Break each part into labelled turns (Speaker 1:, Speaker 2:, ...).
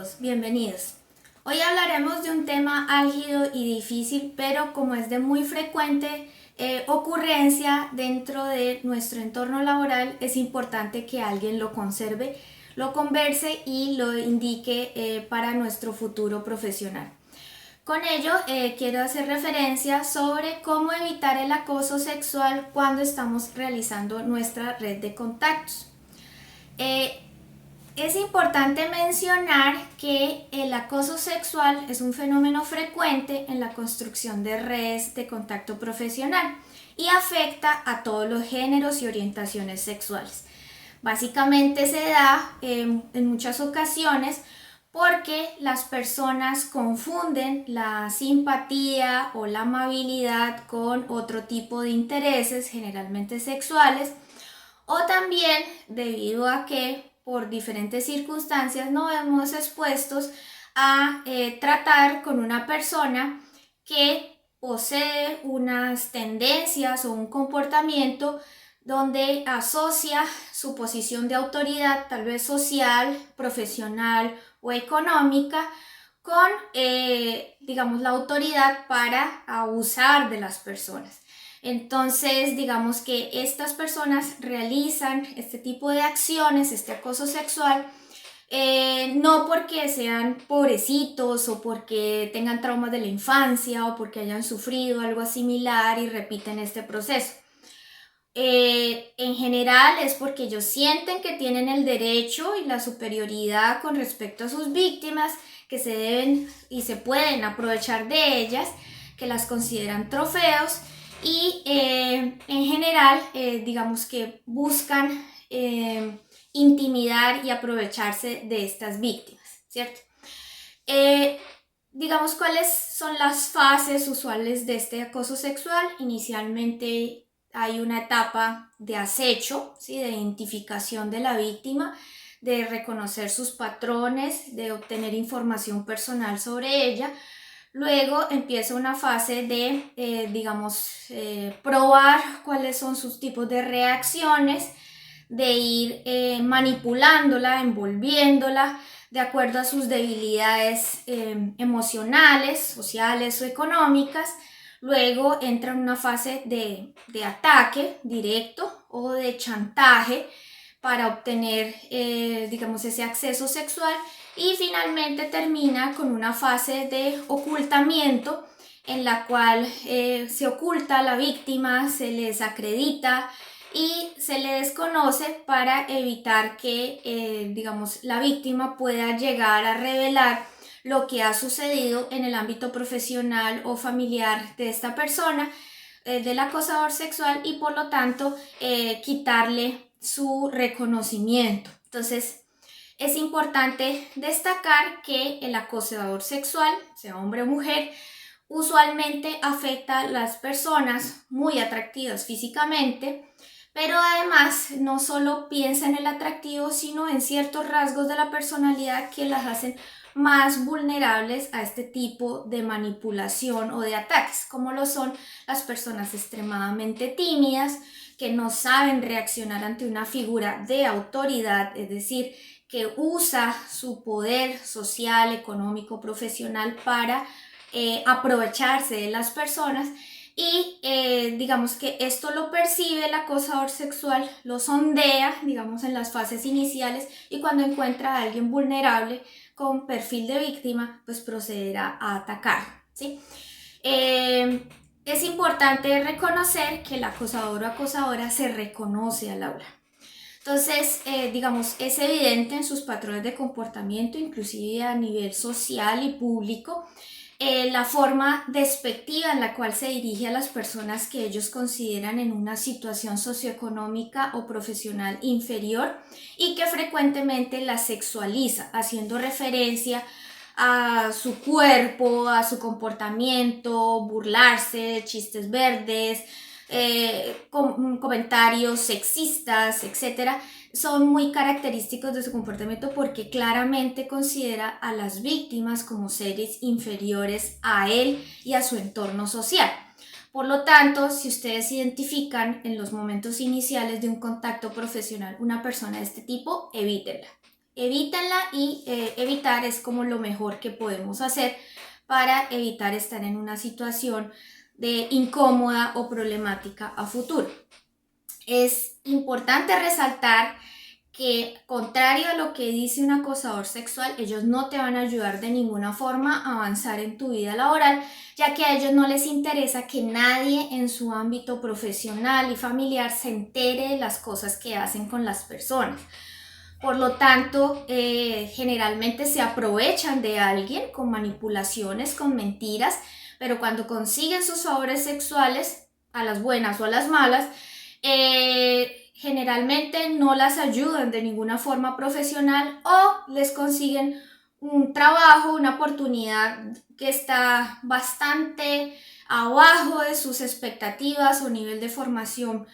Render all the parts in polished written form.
Speaker 1: todos, bienvenidos. Hoy hablaremos de un tema álgido y difícil, pero como es de muy frecuente ocurrencia dentro de nuestro entorno laboral, es importante que alguien lo conserve, lo converse y lo indique para nuestro futuro profesional. Con ello, quiero hacer referencia sobre cómo evitar el acoso sexual cuando estamos realizando nuestra red de contactos. Es importante mencionar que el acoso sexual es un fenómeno frecuente en la construcción de redes de contacto profesional y afecta a todos los géneros y orientaciones sexuales. Básicamente se da en muchas ocasiones porque las personas confunden la simpatía o la amabilidad con otro tipo de intereses, generalmente sexuales, o también debido a que por diferentes circunstancias nos vemos expuestos a tratar con una persona que posee unas tendencias o un comportamiento donde asocia su posición de autoridad, tal vez social, profesional o económica, con, digamos, la autoridad para abusar de las personas. Entonces, digamos que estas personas realizan este tipo de acciones, este acoso sexual, no porque sean pobrecitos o porque tengan traumas de la infancia o porque hayan sufrido algo similar y repiten este proceso. En general es porque ellos sienten que tienen el derecho y la superioridad con respecto a sus víctimas, que se deben y se pueden aprovechar de ellas, que las consideran trofeos y en general digamos que buscan intimidar y aprovecharse de estas víctimas, ¿cierto? Digamos, ¿cuáles son las fases usuales de este acoso sexual? Inicialmente hay una etapa de acecho, ¿sí? De identificación de la víctima, de reconocer sus patrones, de obtener información personal sobre ella. Luego empieza una fase de, probar cuáles son sus tipos de reacciones, de ir manipulándola, envolviéndola, de acuerdo a sus debilidades emocionales, sociales o económicas. Luego entra en una fase de ataque directo o de chantaje para obtener, ese acceso sexual, y finalmente termina con una fase de ocultamiento en la cual se oculta a la víctima, se le desacredita y se le desconoce para evitar que, la víctima pueda llegar a revelar lo que ha sucedido en el ámbito profesional o familiar de esta persona, del acosador sexual, y por lo tanto quitarle su reconocimiento. Entonces, es importante destacar que el acosador sexual, sea hombre o mujer, usualmente afecta a las personas muy atractivas físicamente, pero además no solo piensa en el atractivo, sino en ciertos rasgos de la personalidad que las hacen más vulnerables a este tipo de manipulación o de ataques, como lo son las personas extremadamente tímidas, que no saben reaccionar ante una figura de autoridad, es decir, que usa su poder social, económico, profesional para aprovecharse de las personas. Y digamos que esto lo percibe el acosador sexual, lo sondea, digamos, en las fases iniciales, y cuando encuentra a alguien vulnerable con perfil de víctima, pues procederá a atacar, ¿sí? Es importante reconocer que el acosador o acosadora se reconoce al hablar. Entonces, es evidente en sus patrones de comportamiento, inclusive a nivel social y público, la forma despectiva en la cual se dirige a las personas que ellos consideran en una situación socioeconómica o profesional inferior, y que frecuentemente la sexualiza, haciendo referencia a su cuerpo, a su comportamiento, burlarse de chistes verdes, comentarios sexistas, etcétera, son muy característicos de su comportamiento porque claramente considera a las víctimas como seres inferiores a él y a su entorno social. Por lo tanto, si ustedes identifican en los momentos iniciales de un contacto profesional una persona de este tipo, evítenla. evítenla y evitar es como lo mejor que podemos hacer para evitar estar en una situación de incómoda o problemática a futuro. Es importante resaltar que, contrario a lo que dice un acosador sexual, ellos no te van a ayudar de ninguna forma a avanzar en tu vida laboral, ya que a ellos no les interesa que nadie en su ámbito profesional y familiar se entere de las cosas que hacen con las personas. Por lo tanto, generalmente se aprovechan de alguien con manipulaciones, con mentiras, pero cuando consiguen sus favores sexuales, a las buenas o a las malas, generalmente no las ayudan de ninguna forma profesional o les consiguen un trabajo, una oportunidad que está bastante abajo de sus expectativas o nivel de formación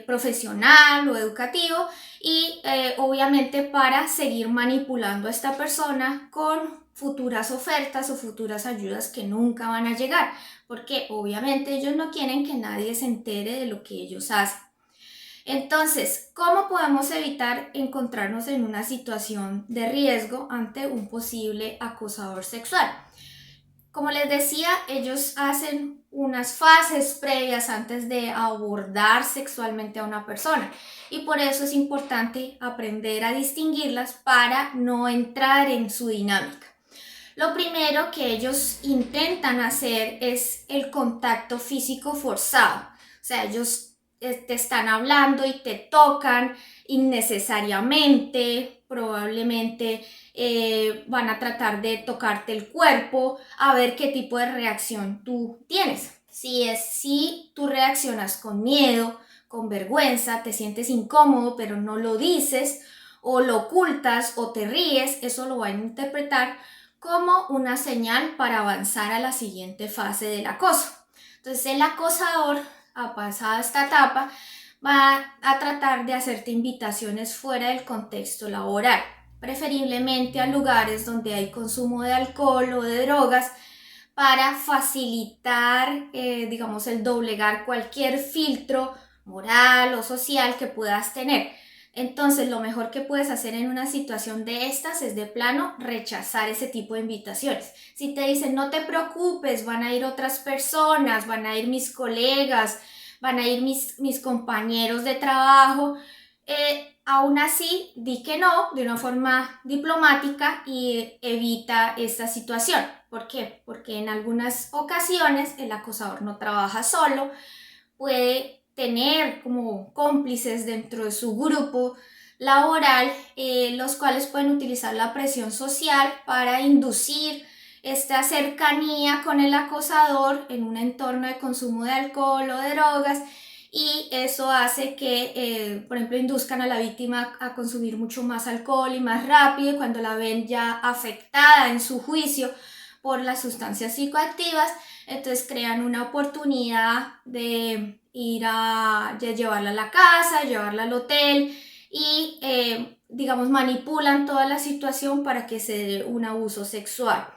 Speaker 1: profesional o educativo, y obviamente para seguir manipulando a esta persona con futuras ofertas o futuras ayudas que nunca van a llegar, porque obviamente ellos no quieren que nadie se entere de lo que ellos hacen. Entonces, ¿cómo podemos evitar encontrarnos en una situación de riesgo ante un posible acosador sexual? Como les decía, ellos hacen unas fases previas antes de abordar sexualmente a una persona, y por eso es importante aprender a distinguirlas para no entrar en su dinámica. Lo primero que ellos intentan hacer es el contacto físico forzado. O sea, ellos te están hablando y te tocan innecesariamente, probablemente van a tratar de tocarte el cuerpo a ver qué tipo de reacción tú tienes. Si tú reaccionas con miedo, con vergüenza, te sientes incómodo pero no lo dices, o lo ocultas o te ríes, eso lo van a interpretar como una señal para avanzar a la siguiente fase del acoso. Entonces el acosador, a pasada esta etapa, va a tratar de hacerte invitaciones fuera del contexto laboral, preferiblemente a lugares donde hay consumo de alcohol o de drogas, para facilitar, digamos, el doblegar cualquier filtro moral o social que puedas tener. Entonces, lo mejor que puedes hacer en una situación de estas es de plano rechazar ese tipo de invitaciones. Si te dicen, no te preocupes, van a ir otras personas, van a ir mis colegas, van a ir mis compañeros de trabajo, aún así, di que no de una forma diplomática y evita esta situación. ¿Por qué? Porque en algunas ocasiones el acosador no trabaja solo, puede tener como cómplices dentro de su grupo laboral, los cuales pueden utilizar la presión social para inducir esta cercanía con el acosador en un entorno de consumo de alcohol o de drogas, y eso hace que, por ejemplo, induzcan a la víctima a consumir mucho más alcohol y más rápido, y cuando la ven ya afectada en su juicio por las sustancias psicoactivas, entonces crean una oportunidad de de llevarla a la casa, llevarla al hotel, y digamos manipulan toda la situación para que se dé un abuso sexual.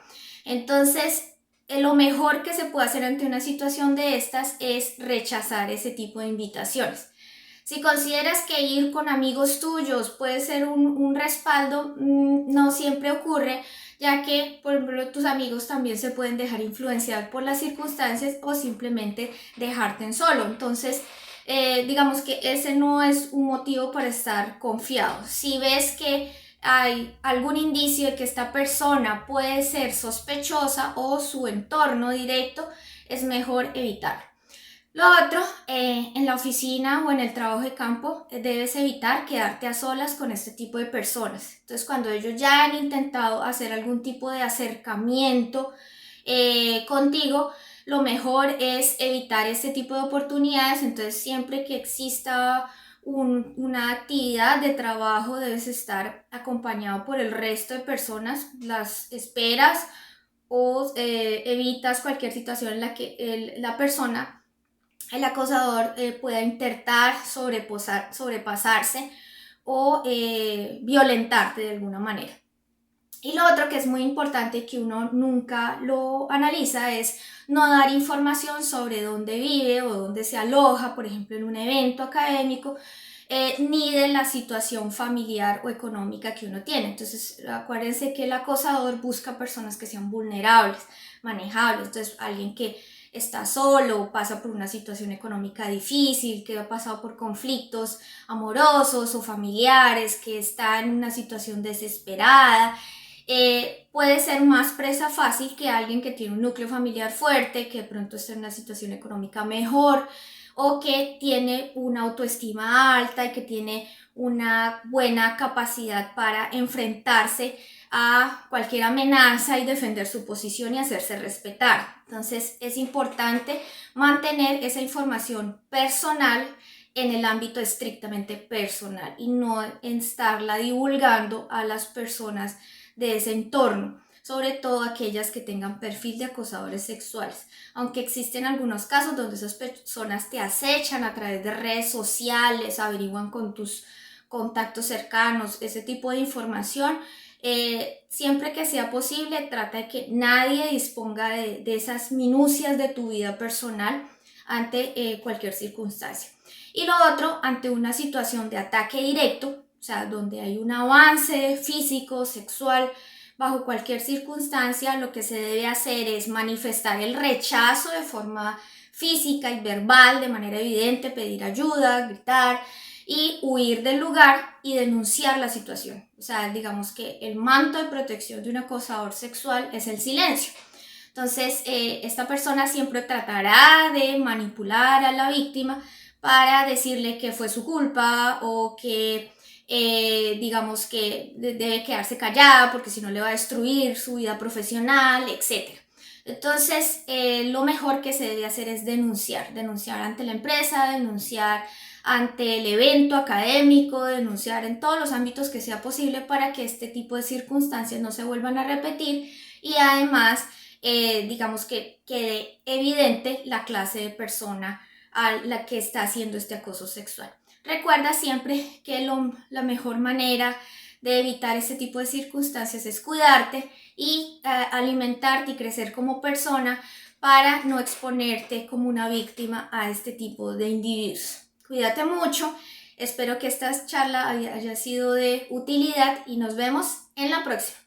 Speaker 1: Entonces, lo mejor que se puede hacer ante una situación de estas es rechazar ese tipo de invitaciones. Si consideras que ir con amigos tuyos puede ser un respaldo, no siempre ocurre, ya que, por ejemplo, tus amigos también se pueden dejar influenciar por las circunstancias o simplemente dejarte en solo. Entonces, digamos que ese no es un motivo para estar confiado. Si ves que hay algún indicio de que esta persona puede ser sospechosa o su entorno directo, es mejor evitarlo. Lo otro, en la oficina o en el trabajo de campo, debes evitar quedarte a solas con este tipo de personas. Entonces, cuando ellos ya han intentado hacer algún tipo de acercamiento contigo, lo mejor es evitar este tipo de oportunidades. Entonces, siempre que exista una actividad de trabajo, debes estar acompañado por el resto de personas, las esperas o evitas cualquier situación en la que la persona, el acosador, pueda intentar sobrepasarse o violentarte de alguna manera. Y lo otro que es muy importante, que uno nunca lo analiza, es no dar información sobre dónde vive o dónde se aloja, por ejemplo, en un evento académico, ni de la situación familiar o económica que uno tiene. Entonces, acuérdense que el acosador busca personas que sean vulnerables, manejables. Entonces, alguien que está solo, pasa por una situación económica difícil, que ha pasado por conflictos amorosos o familiares, que está en una situación desesperada, puede ser más presa fácil que alguien que tiene un núcleo familiar fuerte, que de pronto está en una situación económica mejor o que tiene una autoestima alta y que tiene una buena capacidad para enfrentarse a cualquier amenaza y defender su posición y hacerse respetar. Entonces es importante mantener esa información personal en el ámbito estrictamente personal y no estarla divulgando a las personas de ese entorno, sobre todo aquellas que tengan perfil de acosadores sexuales. Aunque existen algunos casos donde esas personas te acechan a través de redes sociales, averiguan con tus contactos cercanos, ese tipo de información, siempre que sea posible, trata de que nadie disponga de esas minucias de tu vida personal ante cualquier circunstancia. Y lo otro, ante una situación de ataque directo, o sea, donde hay un avance físico, sexual, bajo cualquier circunstancia, lo que se debe hacer es manifestar el rechazo de forma física y verbal, de manera evidente, pedir ayuda, gritar y huir del lugar y denunciar la situación. O sea, digamos que el manto de protección de un acosador sexual es el silencio. Entonces, esta persona siempre tratará de manipular a la víctima para decirle que fue su culpa o que digamos que debe quedarse callada porque si no le va a destruir su vida profesional, etc. Entonces, lo mejor que se debe hacer es denunciar ante la empresa, denunciar ante el evento académico, denunciar en todos los ámbitos que sea posible para que este tipo de circunstancias no se vuelvan a repetir y además, digamos que quede evidente la clase de persona a la que está haciendo este acoso sexual. Recuerda siempre que la mejor manera de evitar este tipo de circunstancias es cuidarte y alimentarte y crecer como persona para no exponerte como una víctima a este tipo de individuos. Cuídate mucho, espero que esta charla haya sido de utilidad y nos vemos en la próxima.